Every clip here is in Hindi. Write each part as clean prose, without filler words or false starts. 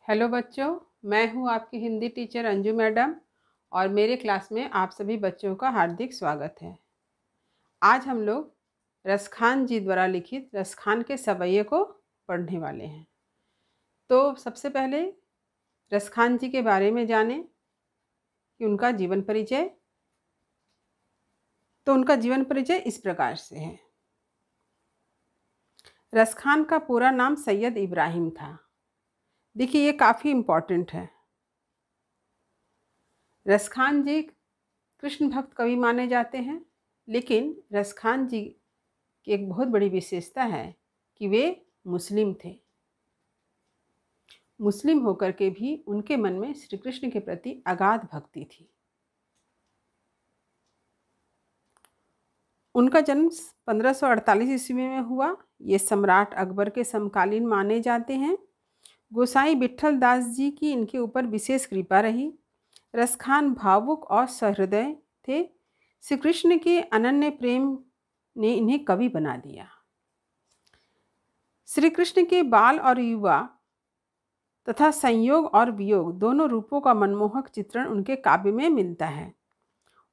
हेलो बच्चों, मैं हूँ आपकी हिंदी टीचर अंजू मैडम और मेरे क्लास में आप सभी बच्चों का हार्दिक स्वागत है। आज हम लोग रसखान जी द्वारा लिखित रसखान के सवैये को पढ़ने वाले हैं। तो सबसे पहले रसखान जी के बारे में जानें कि उनका जीवन परिचय। तो उनका जीवन परिचय इस प्रकार से है। रसखान का पूरा नाम सैयद इब्राहिम था। देखिए, ये काफ़ी इम्पोर्टेंट है। रसखान जी कृष्ण भक्त कवि माने जाते हैं, लेकिन रसखान जी की एक बहुत बड़ी विशेषता है कि वे मुस्लिम थे। मुस्लिम होकर के भी उनके मन में श्री कृष्ण के प्रति अगाध भक्ति थी। उनका जन्म 1548 ईस्वी में हुआ। ये सम्राट अकबर के समकालीन माने जाते हैं। गोसाई विट्ठल दास जी की इनके ऊपर विशेष कृपा रही। रसखान भावुक और सहृदय थे। श्री कृष्ण के अनन्य प्रेम ने इन्हें कवि बना दिया। श्री कृष्ण के बाल और युवा तथा संयोग और वियोग दोनों रूपों का मनमोहक चित्रण उनके काव्य में मिलता है।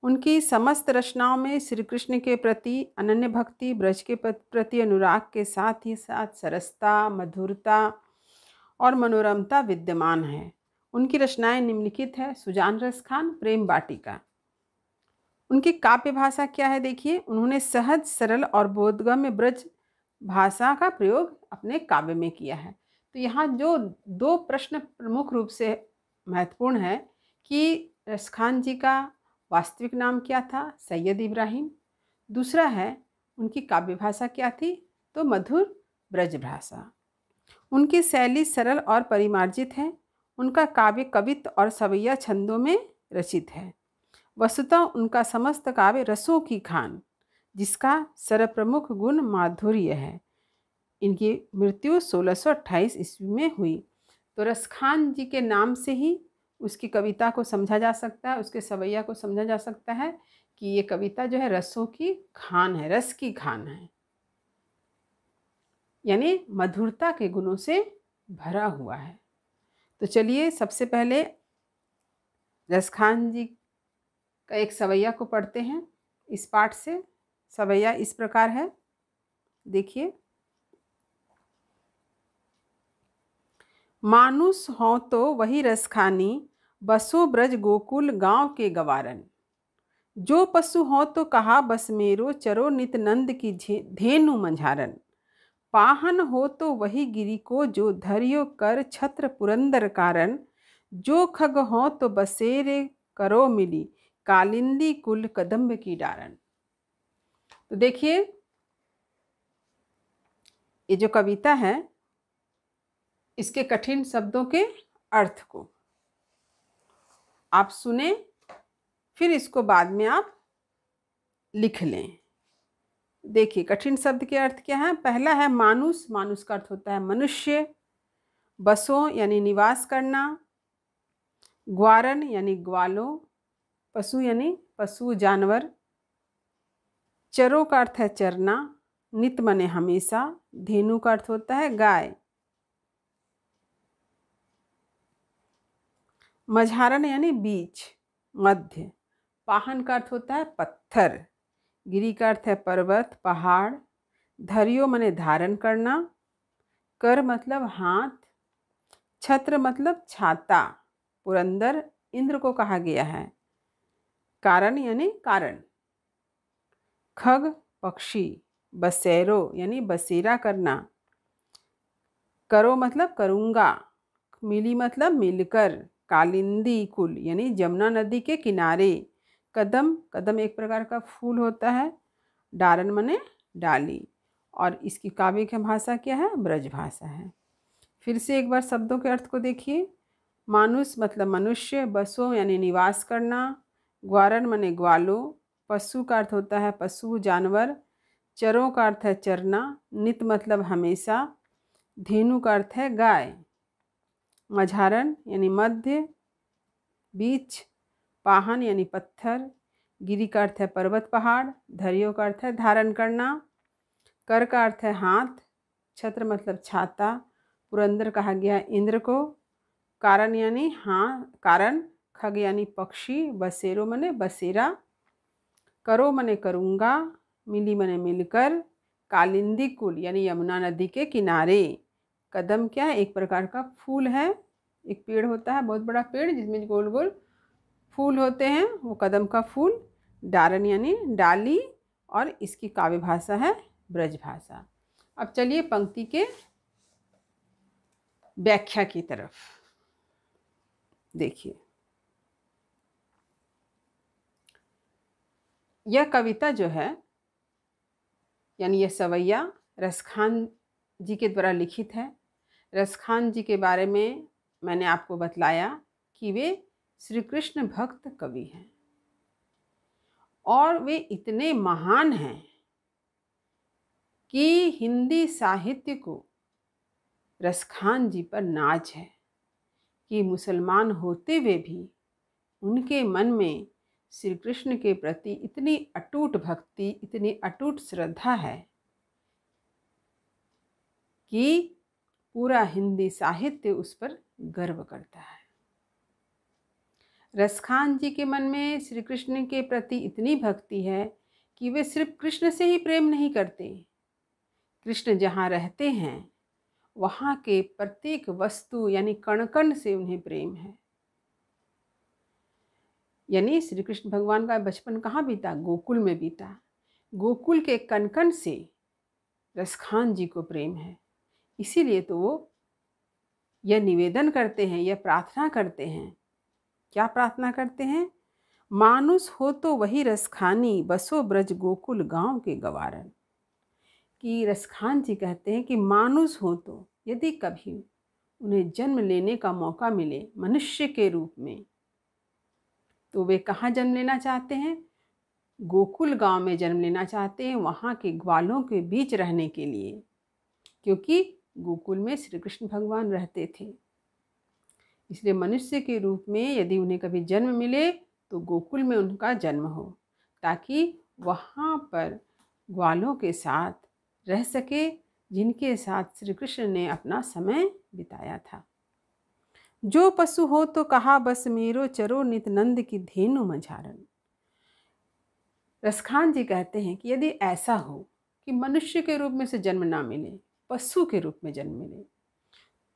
उनकी समस्त रचनाओं में श्री कृष्ण के प्रति अनन्य भक्ति, ब्रज के प्रति अनुराग के साथ ही साथ सरसता, मधुरता और मनोरमता विद्यमान है। उनकी रचनाएं निम्नलिखित है। सुजान रसखान, प्रेम वाटिका। उनकी काव्य भाषा क्या है? देखिए, उन्होंने सहज, सरल और बोधगम्य ब्रज भाषा का प्रयोग अपने काव्य में किया है। तो यहाँ जो दो प्रश्न प्रमुख रूप से महत्वपूर्ण है कि रसखान जी का वास्तविक नाम क्या था? सैयद इब्राहिम। दूसरा है, उनकी काव्य भाषा क्या थी? तो मधुर ब्रज भाषा। उनकी शैली सरल और परिमार्जित है। उनका काव्य कवित्व और सवैया छंदों में रचित है। वस्तुतः उनका समस्त काव्य रसों की खान, जिसका सर्वप्रमुख गुण माधुर्य है। इनकी मृत्यु 1628 ईस्वी में हुई। तो रसखान जी के नाम से ही उसकी कविता को समझा जा सकता है, उसके सवैया को समझा जा सकता है कि ये कविता जो है रसों की खान है, रस की खान है, यानी मधुरता के गुणों से भरा हुआ है। तो चलिए सबसे पहले रसखान जी का एक सवैया को पढ़ते हैं। इस पाठ से सवैया इस प्रकार है, देखिए। मानुष हों तो वही रसखानी, बसो ब्रज गोकुल गांव के गवारन। जो पशु हो तो कहा बस मेरो, चरो नित नंद की धेनु मंझारन। पाहन हो तो वही गिरी को, जो धरियो कर छत्र पुरंदर कारण। जो खग हो तो बसेरे करो मिली, कालिंदी कुल कदम्ब की डारन। तो देखिए, ये जो कविता है इसके कठिन शब्दों के अर्थ को आप सुने, फिर इसको बाद में आप लिख लें। देखिए, कठिन शब्द के अर्थ क्या है? पहला है मानुष। मानुष का अर्थ होता है मनुष्य। बसों यानी निवास करना। ग्वारन यानी ग्वालों। पशु यानी पशु जानवर। चरो का अर्थ है चरना। नित मने हमेशा। धेनु का अर्थ होता है गाय। मझारन यानी बीच, मध्य। पाहन का अर्थ होता है पत्थर। गिरी का अर्थ है पर्वत, पहाड़। धरियो मने धारण करना। कर मतलब हाथ। छत्र मतलब छाता। पुरंदर इंद्र को कहा गया है। कारण यानी कारण। खग पक्षी। बसेरो यानी बसेरा करना। करो मतलब करूँगा। मिली मतलब मिलकर। कालिंदी कुल यानी जमुना नदी के किनारे। कदम, कदम एक प्रकार का फूल होता है। डारन मने डाली। और इसकी काव्य की भाषा क्या है? ब्रज भाषा है। फिर से एक बार शब्दों के अर्थ को देखिए। मानुष मतलब मनुष्य। बसों यानी निवास करना। ग्वारन मने ग्वालो। पशु का अर्थ होता है पशु जानवर। चरों का अर्थ है चरना। नित मतलब हमेशा। धेनु का अर्थ है गाय। मझारन यानी मध्य, बीच। पाहन यानी पत्थर। गिरी का अर्थ है पर्वत पहाड़। धरियो का अर्थ है धारण करना। कर का अर्थ है हाथ। छत्र मतलब छाता। पुरंदर कहा गया इंद्र को। कारण यानी हाँ कारण, खग यानी पक्षी, बसेरो मने बसेरा, करो मने करूँगा, मिली मने मिलकर, कालिंदी कुल यानी यमुना नदी के किनारे। कदम क्या है? एक प्रकार का फूल है, एक पेड़ होता है, बहुत बड़ा पेड़ जिसमें गोल गोल फूल होते हैं, वो कदम का फूल। डारन यानी डाली, और इसकी काव्य भाषा है ब्रज भाषा। अब चलिए पंक्ति के व्याख्या की तरफ देखिए। यह कविता जो है यानी यह सवैया रसखान जी के द्वारा लिखित है। रसखान जी के बारे में मैंने आपको बतलाया कि वे श्री कृष्ण भक्त कवि हैं और वे इतने महान हैं कि हिंदी साहित्य को रसखान जी पर नाज है कि मुसलमान होते हुए भी उनके मन में श्री कृष्ण के प्रति इतनी अटूट भक्ति, इतनी अटूट श्रद्धा है कि पूरा हिंदी साहित्य उस पर गर्व करता है। रसखान जी के मन में श्री कृष्ण के प्रति इतनी भक्ति है कि वे सिर्फ कृष्ण से ही प्रेम नहीं करते, कृष्ण जहाँ रहते हैं वहाँ के प्रत्येक वस्तु यानी कण कण से उन्हें प्रेम है। यानी श्री कृष्ण भगवान का बचपन कहाँ बीता? गोकुल में बीता। गोकुल के कण कण से रसखान जी को प्रेम है, इसीलिए तो वो यह निवेदन करते हैं, यह प्रार्थना करते हैं। क्या प्रार्थना करते हैं? मानुष हो तो वही रसखानी, बसो ब्रज गोकुल गांव के गवारन। कि रसखान जी कहते हैं कि मानुष हो तो, यदि कभी उन्हें जन्म लेने का मौका मिले मनुष्य के रूप में, तो वे कहाँ जन्म लेना चाहते हैं? गोकुल गांव में जन्म लेना चाहते हैं, वहाँ के ग्वालों के बीच रहने के लिए, क्योंकि गोकुल में श्री कृष्ण भगवान रहते थे। इसलिए मनुष्य के रूप में यदि उन्हें कभी जन्म मिले तो गोकुल में उनका जन्म हो, ताकि वहाँ पर ग्वालों के साथ रह सके जिनके साथ श्री कृष्ण ने अपना समय बिताया था। जो पशु हो तो कहा बस मेरो, चरो नित नंद की धेनु मझारन। रसखान जी कहते हैं कि यदि ऐसा हो कि मनुष्य के रूप में से जन्म ना मिले, पशु के रूप में जन्म मिले,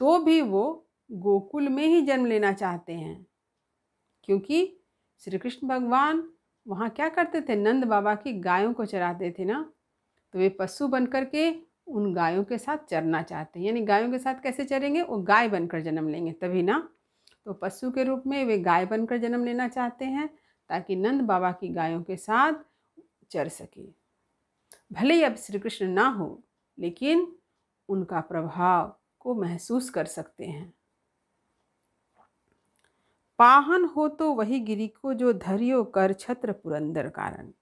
तो भी वो गोकुल में ही जन्म लेना चाहते हैं, क्योंकि श्री कृष्ण भगवान वहाँ क्या करते थे? नंद बाबा की गायों को चराते थे ना, तो वे पशु बनकर के उन गायों के साथ चरना चाहते हैं। यानी गायों के साथ कैसे चरेंगे? वो गाय बनकर जन्म लेंगे तभी ना। तो पशु के रूप में वे गाय बनकर जन्म लेना चाहते हैं ताकि नंद बाबा की गायों के साथ चर सके। भले ही अब श्री कृष्ण ना हो, लेकिन उनका प्रभाव को महसूस कर सकते हैं। पाहन हो तो वही गिरी को, जो धरियो कर छत्र पुरंदर कारण।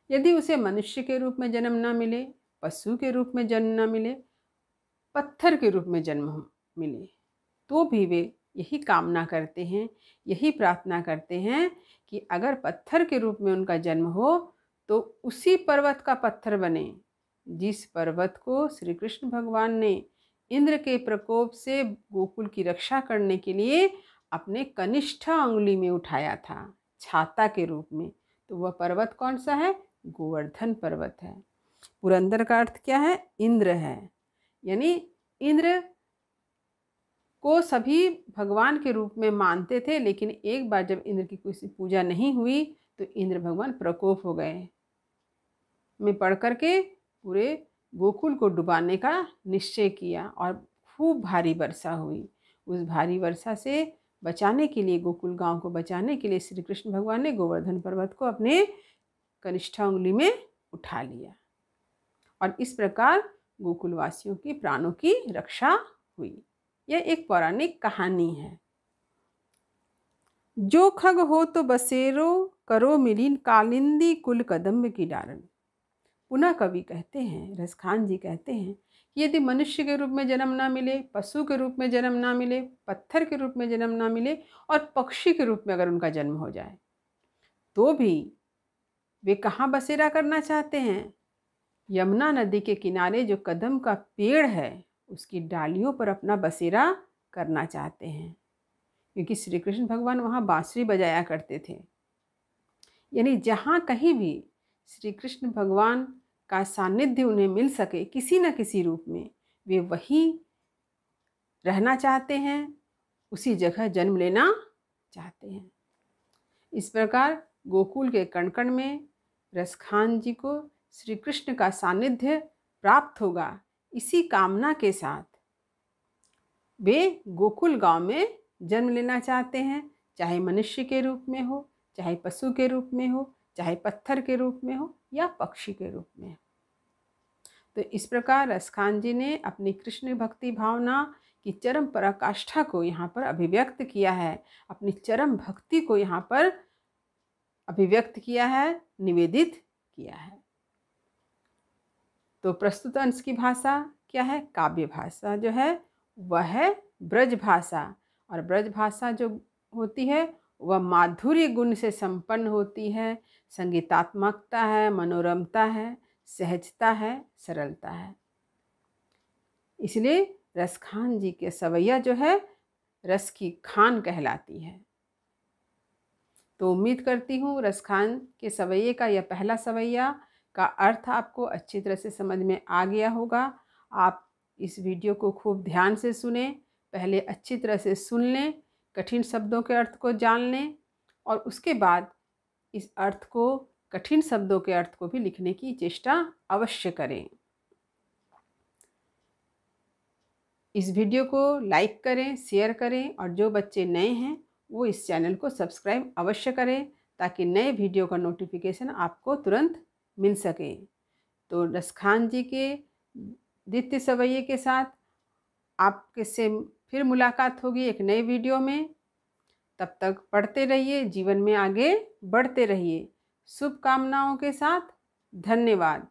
यदि उसे मनुष्य के रूप में जन्म ना मिले, पशु के रूप में जन्म ना मिले, पत्थर के रूप में जन्म मिले, तो भी वे यही कामना करते हैं, यही प्रार्थना करते हैं कि अगर पत्थर के रूप में उनका जन्म हो तो उसी पर्वत का पत्थर बने जिस पर्वत को श्री कृष्ण भगवान ने इंद्र के प्रकोप से गोकुल की रक्षा करने के लिए अपने कनिष्ठ अंगुली में उठाया था, छाता के रूप में। तो वह पर्वत कौन सा है? गोवर्धन पर्वत है। पुरंदर का अर्थ क्या है? इंद्र है। यानी इंद्र को सभी भगवान के रूप में मानते थे, लेकिन एक बार जब इंद्र की किसी पूजा नहीं हुई तो इंद्र भगवान प्रकोप हो गए, में पढ़ करके पूरे गोकुल को डुबाने का निश्चय किया और खूब भारी वर्षा हुई। उस भारी वर्षा से बचाने के लिए, गोकुल गांव को बचाने के लिए श्री कृष्ण भगवान ने गोवर्धन पर्वत को अपने कनिष्ठ उंगली में उठा लिया और इस प्रकार गोकुलवासियों की प्राणों की रक्षा हुई। यह एक पौराणिक कहानी है। जो खग हो तो बसेरो, करो मिलीन कालिंदी कुल कदम्ब की डारन। पुनः कवि कहते हैं, रसखान जी कहते हैं कि यदि मनुष्य के रूप में जन्म ना मिले, पशु के रूप में जन्म ना मिले, पत्थर के रूप में जन्म ना मिले और पक्षी के रूप में अगर उनका जन्म हो जाए, तो भी वे कहाँ बसेरा करना चाहते हैं? यमुना नदी के किनारे जो कदम का पेड़ है उसकी डालियों पर अपना बसेरा करना चाहते हैं। क्योंकि श्री कृष्ण भगवान वहाँ बांसुरी बजाया करते थे। यानी जहाँ कहीं भी श्री कृष्ण भगवान का सानिध्य उन्हें मिल सके किसी न किसी रूप में, वे वहीं रहना चाहते हैं, उसी जगह जन्म लेना चाहते हैं। इस प्रकार गोकुल के कण कण में रसखान जी को श्री कृष्ण का सानिध्य प्राप्त होगा, इसी कामना के साथ वे गोकुल गांव में जन्म लेना चाहते हैं, चाहे मनुष्य के रूप में हो, चाहे पशु के रूप में हो, चाहे पत्थर के रूप में हो या पक्षी के रूप में। तो इस प्रकार रसखान जी ने अपनी कृष्ण भक्ति भावना की चरम पराकाष्ठा को यहाँ पर अभिव्यक्त किया है, अपनी चरम भक्ति को यहाँ पर अभिव्यक्त किया है, निवेदित किया है। तो प्रस्तुत अंश की भाषा क्या है? काव्य भाषा जो है वह है ब्रज भाषा, और ब्रज भाषा जो होती है वह माधुर्य गुण से संपन्न होती है, संगीतात्मकता है, मनोरमता है, सहजता है, सरलता है। इसलिए रसखान जी के सवैया जो है रस की खान कहलाती है। तो उम्मीद करती हूँ रसखान के सवैये का यह पहला सवैया का अर्थ आपको अच्छी तरह से समझ में आ गया होगा। आप इस वीडियो को खूब ध्यान से सुने, पहले अच्छी तरह से सुन लें, कठिन शब्दों के अर्थ को जान लें और उसके बाद इस अर्थ को, कठिन शब्दों के अर्थ को भी लिखने की चेष्टा अवश्य करें। इस वीडियो को लाइक करें, शेयर करें और जो बच्चे नए हैं वो इस चैनल को सब्सक्राइब अवश्य करें ताकि नए वीडियो का नोटिफिकेशन आपको तुरंत मिल सके। तो रसखान जी के द्वितीय सवैये के साथ आपके से फिर मुलाकात होगी एक नए वीडियो में। तब तक पढ़ते रहिए, जीवन में आगे बढ़ते रहिए। शुभकामनाओं के साथ धन्यवाद।